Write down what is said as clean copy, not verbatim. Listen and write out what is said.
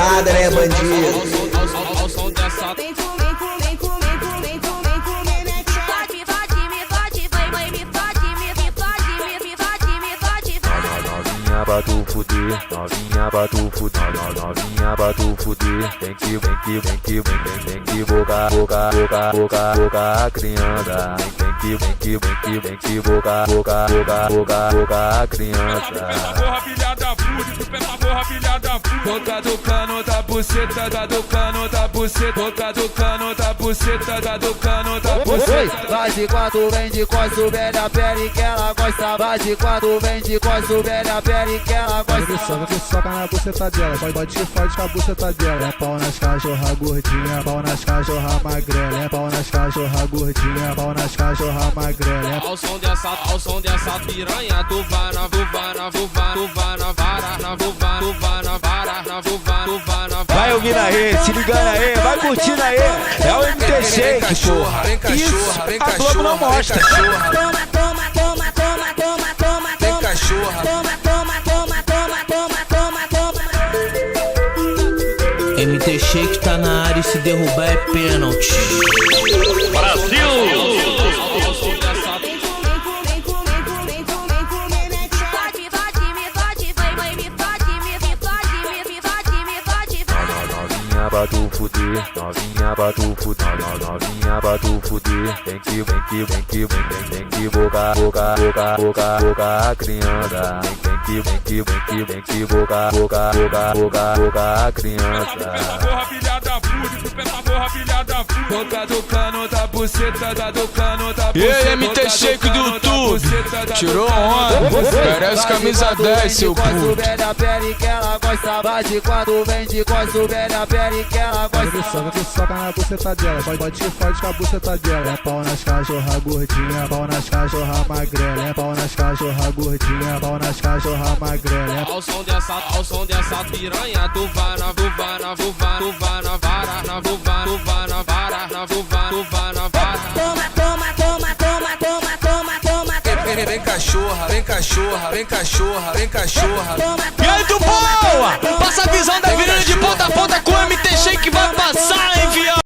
nada, né, bandido? Ao som dessa. Vem comer, comer, comer, comer, comer, comer, né? Me fode, me fode, vai, me fode, me fode, me fode, me fode, Novinha pra tu fuder, novinha pra tu fuder, novinha pra tu fuder. Vem que boca a criança. Vem que boca a criança. Porra, filha da puta, tu pensa porra, filha da puta. Boca do cano da buceta, do cano da buceta. Boca do cano da buceta, do cano da buceta. Vai de quatro, vem de costa, velha pele que ela gosta. Vai de quatro, vem de costa, velha pele que ela gosta. Vai que soca na buceta dela, pode que fode com a buceta dela. É pau nas cachorra gordinha, pau nas cachorra magrela. É pau nas cachorra gordinha, pau nas cachorra magrela. Ao som dessa piranha, tu vai na vara, tu vai na vara, tu vai na vara, tu vai na vara. Vai ouvindo aí, se ligando aí, vai curtindo aí. É o MT Shake, porra. Vem cachorra, vem cachorra, a Globo não mostra. Toma, toma, toma, toma, toma, toma, Vem cachorra. toma, toma, toma, toma, toma, toma, toma. MT Shake tá na área e se derrubar é pênalti. Ao som dessa. Vem comer, comer, comer, comer, comer, comer, né? me fode, me fode, vai, me fode, me fode, me fode, me fode, Novinha pra tu fuder, novinha pra tu fuder, novinha pra tu fuder. Vem que boca a criança. Vem que boca a criança. Porra, filha da puta, tu pensa porra, filha da puta. Boca do cano da buceta, do cano da buceta. E aí, MT Shake do YouTube, tirou onda, merece camisa 10, seu puto. Velha pele que ela gosta. Vai de quatro, vem de costa, velha pele que ela gosta. Vai que soca na buceta dela, pode que fode com a buceta dela. É pau nas cachorra gordinha, pau nas cachorra magrela. É pau nas cachorra gordinha, pau nas cachorra magrela. Ao som dessa piranha, tu vai na vara, tu vai na vara, tu vai na vara, tu vai na vara. Toma, toma, toma, toma, toma, toma, toma, toma. Vem cachorra, vem cachorra, vem cachorra, vem cachorra. E aí, do boa, passa a visão da virada de ponta a ponta com o MT Shake vai passar, hein, viado.